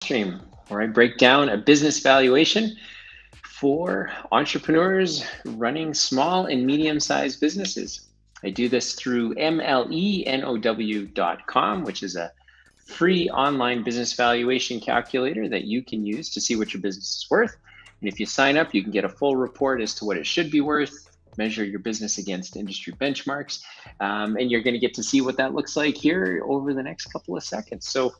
stream where I break down a business valuation for entrepreneurs running small and medium-sized businesses. I do this through MLENOW.com, which is a free online business valuation calculator that you can use to see what your business is worth. And if you sign up, you can get a full report as to what it should be worth, measure your business against industry benchmarks, and you're going to get to see what that looks like here over the next couple of seconds. So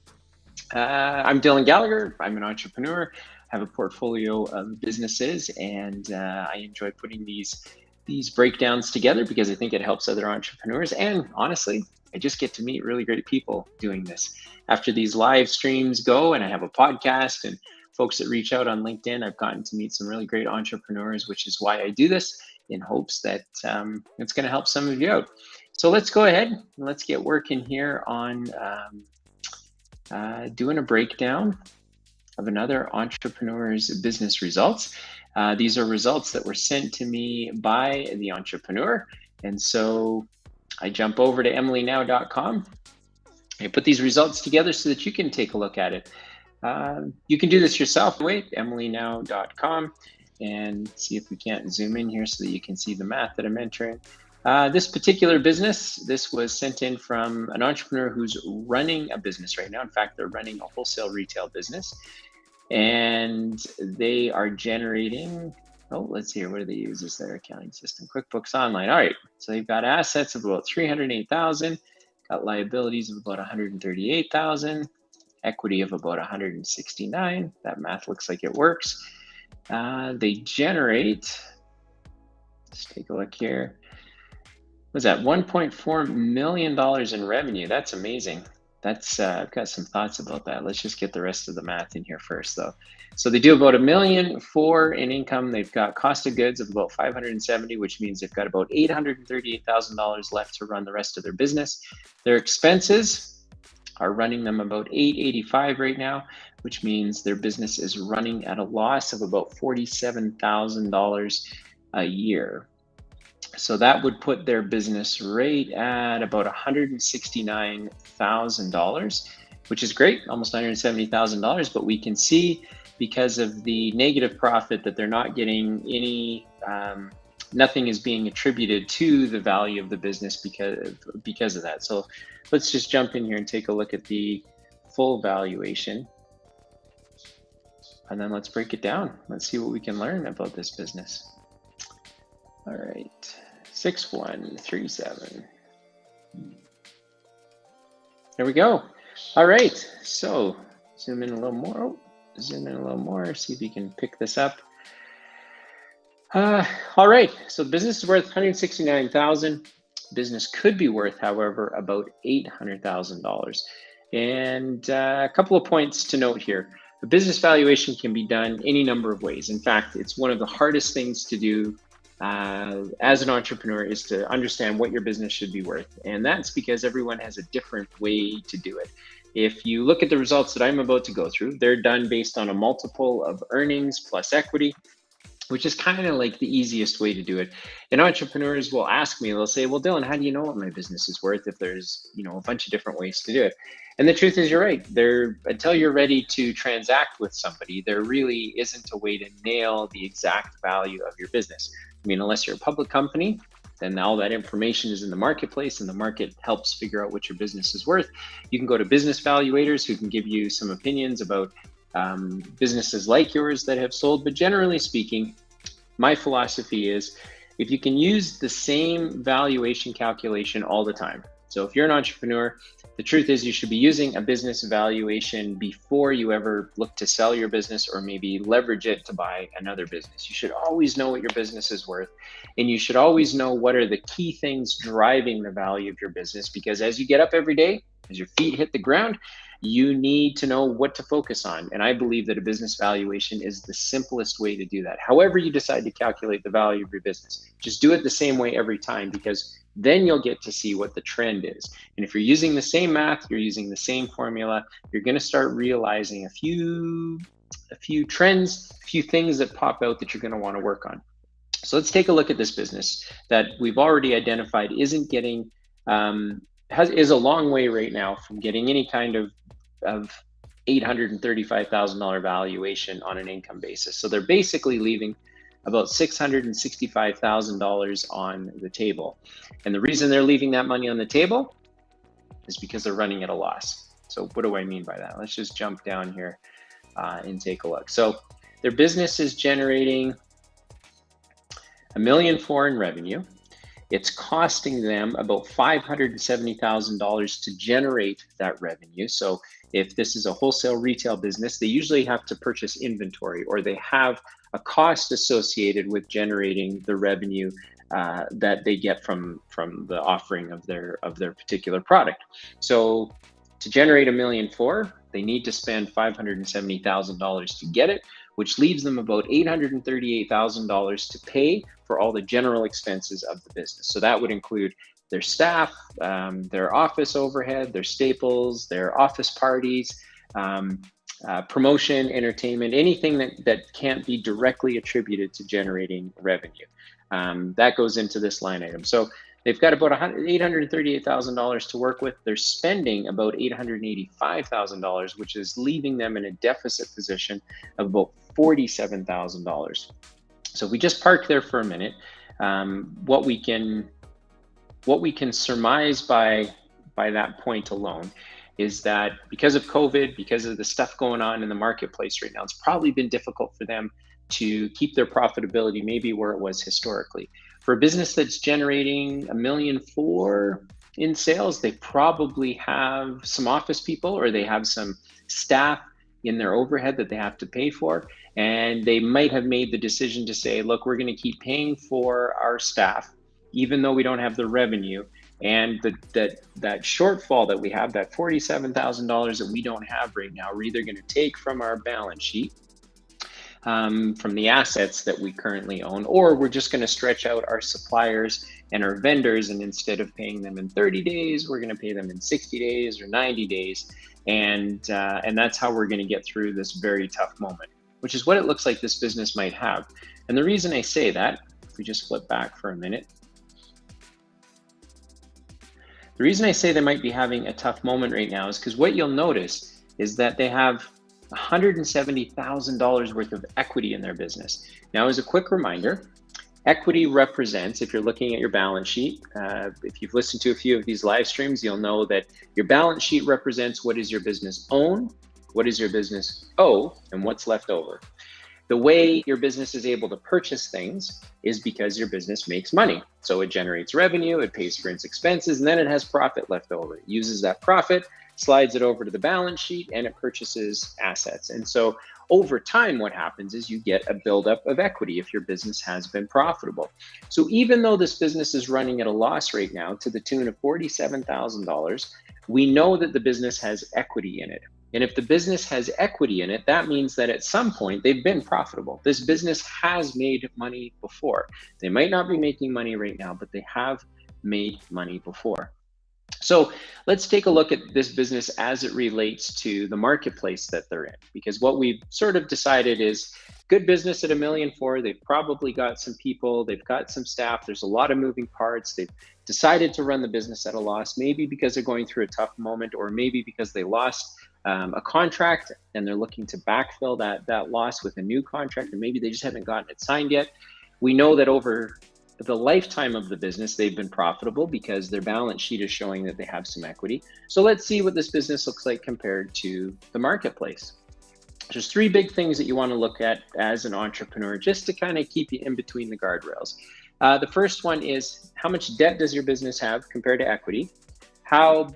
I'm Dylan Gallagher. I'm an entrepreneur, have a portfolio of businesses, and I enjoy putting these breakdowns together because I think it helps other entrepreneurs. And honestly, I just get to meet really great people doing this. After these live streams go, and I have a podcast and folks that reach out on LinkedIn, I've gotten to meet some really great entrepreneurs, which is why I do this, in hopes that it's going to help some of you out. So let's go ahead and let's get working here on doing a breakdown of another entrepreneur's business results. These are results that were sent to me by the entrepreneur. And so I jump over to emilynow.com. I put these results together so that you can take a look at it. You can do this yourself. Wait, emilynow.com, and see if we can't zoom in here so that you can see the math that I'm entering. This particular business, this was sent in from an entrepreneur who's running a business right now. In fact, they're running a wholesale retail business, and they are generating, let's see here, what do they use as their accounting system? QuickBooks Online. All right, so they've got assets of about 308,000, got liabilities of about 138,000, equity of about 169. That math looks like it works. They generate, let's take a look here. What's that? $1.4 million in revenue. That's amazing. That's I've got some thoughts about that. Let's just get the rest of the math in here first, though. So they do about $1.4 million in income. They've got cost of goods of about 570, which means they've got about $838,000 left to run the rest of their business. Their expenses are running them about $885 right now, which means their business is running at a loss of about $47,000 a year. So that would put their business rate at about $169,000, which is great, almost $170,000. But we can see, because of the negative profit, that they're not getting any, nothing is being attributed to the value of the business because of that. So let's just jump in here and take a look at the full valuation. And then let's break it down. Let's see what we can learn about this business. All right, 6137. There we go. All right, so zoom in a little more. See if you can pick this up. All right, so the business is worth 169,000. Business could be worth, however, about $800,000. And a couple of points to note here. The business valuation can be done any number of ways. In fact, it's one of the hardest things to do as an entrepreneur, is to understand what your business should be worth. And that's because everyone has a different way to do it. If you look at the results that I'm about to go through, they're done based on a multiple of earnings plus equity, which is kind of like the easiest way to do it. And entrepreneurs will ask me, they'll say, well, Dylan, how do you know what my business is worth if there's, a bunch of different ways to do it? And the truth is, you're right. Until you're ready to transact with somebody, there really isn't a way to nail the exact value of your business. I mean, unless you're a public company, then all that information is in the marketplace, and the market helps figure out what your business is worth. You can go to business valuators who can give you some opinions about businesses like yours that have sold. But generally speaking, my philosophy is, if you can use the same valuation calculation all the time. So if you're an entrepreneur, the truth is you should be using a business valuation before you ever look to sell your business or maybe leverage it to buy another business. You should always know what your business is worth, and you should always know what are the key things driving the value of your business, because as you get up every day, as your feet hit the ground, you need to know what to focus on. And I believe that a business valuation is the simplest way to do that. However you decide to calculate the value of your business, just do it the same way every time, because then you'll get to see what the trend is. And if you're using the same math, you're using the same formula, you're going to start realizing a few trends, a few things that pop out that you're going to want to work on. So let's take a look at this business that we've already identified isn't getting, is a long way right now from getting any kind of $835,000 valuation on an income basis. So they're basically leaving about $665,000 on the table. And the reason they're leaving that money on the table is because they're running at a loss. So what do I mean by that? Let's just jump down here and take a look. So their business is generating $1.4 million in revenue. It's costing them about $570,000 to generate that revenue. So if this is a wholesale retail business, they usually have to purchase inventory, or they have a cost associated with generating the revenue that they get from the offering of their particular product. So to generate $1.4 million, they need to spend $570,000 to get it, which leaves them about $838,000 to pay for all the general expenses of the business. So that would include their staff, their office overhead, their staples, their office parties, promotion, entertainment, anything that can't be directly attributed to generating revenue. That goes into this line item. So they've got about $838,000 to work with. They're spending about $885,000, which is leaving them in a deficit position of about $47,000. So if we just park there for a minute, what we can surmise by that point alone is that because of COVID, because of the stuff going on in the marketplace right now, it's probably been difficult for them to keep their profitability maybe where it was historically. For a business that's generating $1.4 million in sales, they probably have some office people, or they have some staff in their overhead that they have to pay for. And they might have made the decision to say, look, we're going to keep paying for our staff, even though we don't have the revenue. And that shortfall that we have, that $47,000 that we don't have right now, we're either going to take from our balance sheet, from the assets that we currently own, or we're just going to stretch out our suppliers and our vendors, and instead of paying them in 30 days, we're going to pay them in 60 days or 90 days. And that's how we're going to get through this very tough moment, which is what it looks like this business might have. And the reason I say that, if we just flip back for a minute, the reason I say they might be having a tough moment right now is because what you'll notice is that they have $170,000 worth of equity in their business. Now, as a quick reminder, equity represents, if you're looking at your balance sheet, if you've listened to a few of these live streams, you'll know that your balance sheet represents what does your business own, what does your business owe, and what's left over. The way your business is able to purchase things is because your business makes money. So it generates revenue, it pays for its expenses, and then it has profit left over. It uses that profit, slides it over to the balance sheet, and it purchases assets. And so over time, what happens is you get a buildup of equity if your business has been profitable. So even though this business is running at a loss right now to the tune of $47,000, we know that the business has equity in it. And if the business has equity in it, that means that at some point they've been profitable. This business has made money before. They might not be making money right now, but they have made money before. So let's take a look at this business as it relates to the marketplace that they're in, because what we've sort of decided is good business at $1.4 million. They've probably got some people, they've got some staff, there's a lot of moving parts. They've decided to run the business at a loss, maybe because they're going through a tough moment, or maybe because they lost a contract and they're looking to backfill that loss with a new contract, or maybe they just haven't gotten it signed yet. We know that over the lifetime of the business, they've been profitable because their balance sheet is showing that they have some equity. So let's see what this business looks like compared to the marketplace. There's three big things that you want to look at as an entrepreneur, just to kind of keep you in between the guardrails. The first one is, how much debt does your business have compared to equity? How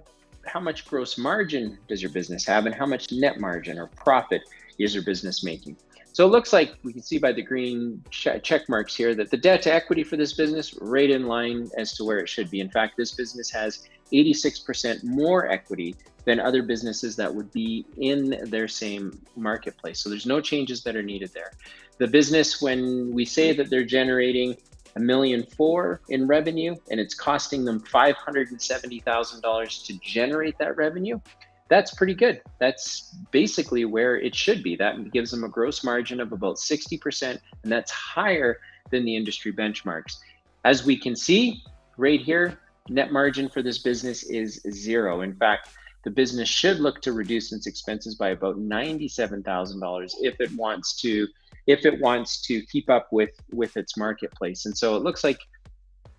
much gross margin does your business have, and how much net margin or profit is your business making? So it looks like we can see by the green check marks here that the debt to equity for this business right in line as to where it should be. In fact, this business has 86% more equity than other businesses that would be in their same marketplace. So there's no changes that are needed there. The business, when we say that they're generating $1.4 million in revenue and it's costing them $570,000 to generate that revenue, that's pretty good. That's basically where it should be. That gives them a gross margin of about 60%, and that's higher than the industry benchmarks. As we can see right here, net margin for this business is zero. In fact, the business should look to reduce its expenses by about $97,000 if it wants to keep up with its marketplace. And so it looks like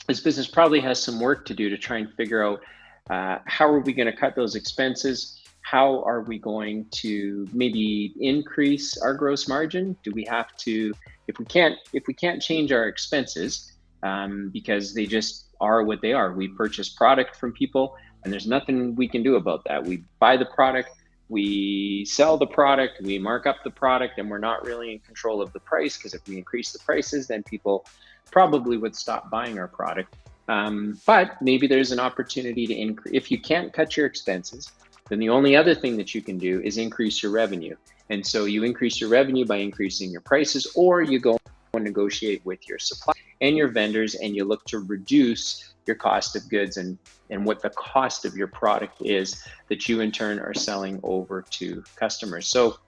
this business probably has some work to do to try and figure out how are we going to cut those expenses? How are we going to maybe increase our gross margin? Do we have to, if we can't change our expenses because they just are what they are? We purchase product from people, and there's nothing we can do about that. We buy the product, we sell the product, we mark up the product, and we're not really in control of the price, because if we increase the prices, then people probably would stop buying our product. But maybe there's an opportunity to increase. If you can't cut your expenses, then the only other thing that you can do is increase your revenue. And so you increase your revenue by increasing your prices, or you go and negotiate with your suppliers and your vendors, and you look to reduce your cost of goods and what the cost of your product is that you in turn are selling over to customers. So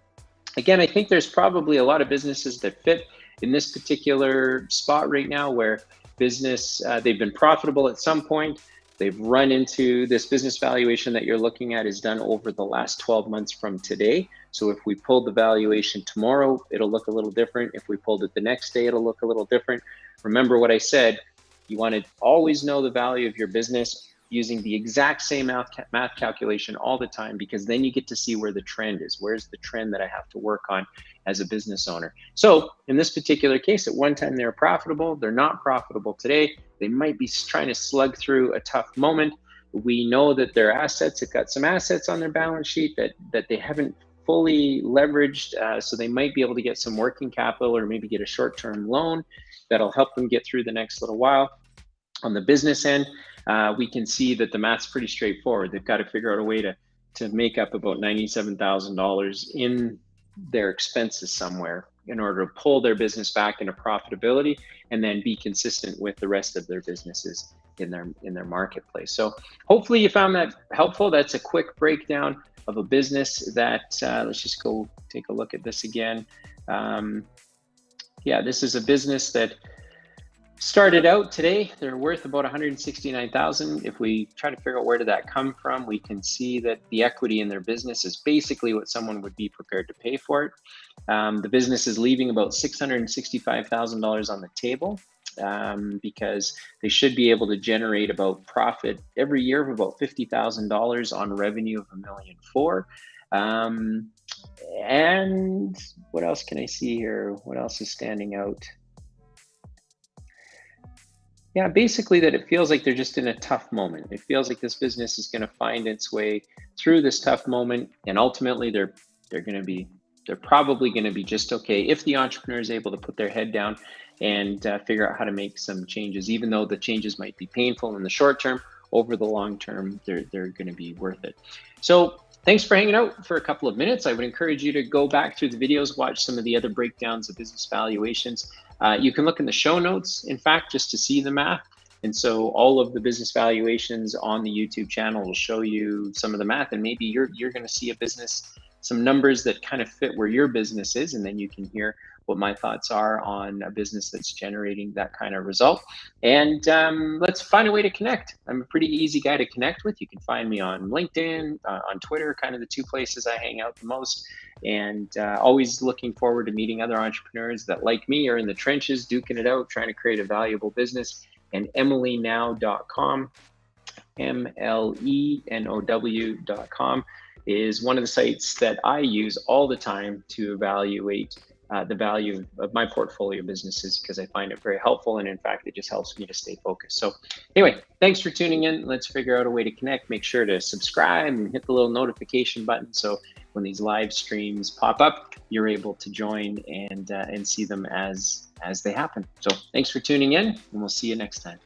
again, I think there's probably a lot of businesses that fit in this particular spot right now, where business, they've been profitable at some point. They've run into this business valuation that you're looking at is done over the last 12 months from today. So if we pulled the valuation tomorrow, it'll look a little different. If we pulled it the next day, it'll look a little different. Remember what I said, you want to always know the value of your business using the exact same math calculation all the time, because then you get to see where the trend is. Where's the trend that I have to work on as a business owner? So in this particular case, at one time they were profitable, they're not profitable today. They might be trying to slug through a tough moment. We know that their assets, they've got some assets on their balance sheet that they haven't fully leveraged. So they might be able to get some working capital, or maybe get a short-term loan that'll help them get through the next little while. On the business end, we can see that the math's pretty straightforward. They've got to figure out a way to make up about $97,000 in their expenses somewhere in order to pull their business back into profitability, and then be consistent with the rest of their businesses in their marketplace. So hopefully you found that helpful. That's a quick breakdown of a business that, let's just go take a look at this again. Yeah, this is a business that started out today. They're worth about $169,000. If we try to figure out where did that come from, we can see that the equity in their business is basically what someone would be prepared to pay for it. The business is leaving about $665,000 on the table, because they should be able to generate about profit every year of about $50,000 on revenue of $1.4 million. And what else can I see here? What else is standing out? Yeah, basically that it feels like they're just in a tough moment. It feels like this business is going to find its way through this tough moment, and ultimately they're probably going to be just okay if the entrepreneur is able to put their head down and figure out how to make some changes. Even though the changes might be painful in the short term, over the long term, they're going to be worth it. So thanks for hanging out for a couple of minutes. I would encourage you to go back through the videos, watch some of the other breakdowns of business valuations. You can look in the show notes, in fact, just to see the math. And so all of the business valuations on the YouTube channel will show you some of the math, and maybe you're going to see a business, some numbers that kind of fit where your business is, and then you can hear what my thoughts are on a business that's generating that kind of result. And let's find a way to connect. I'm a pretty easy guy to connect with. You can find me on LinkedIn, on Twitter, kind of the two places I hang out the most. And always looking forward to meeting other entrepreneurs that, like me, are in the trenches, duking it out, trying to create a valuable business. And EmilyNow.com, MLENOW.com, is one of the sites that I use all the time to evaluate the value of my portfolio businesses, because I find it very helpful, and in fact, it just helps me to stay focused. So anyway, thanks for tuning in. Let's figure out a way to connect. Make sure to subscribe and hit the little notification button, so when these live streams pop up, you're able to join and see them as they happen. So thanks for tuning in, and we'll see you next time.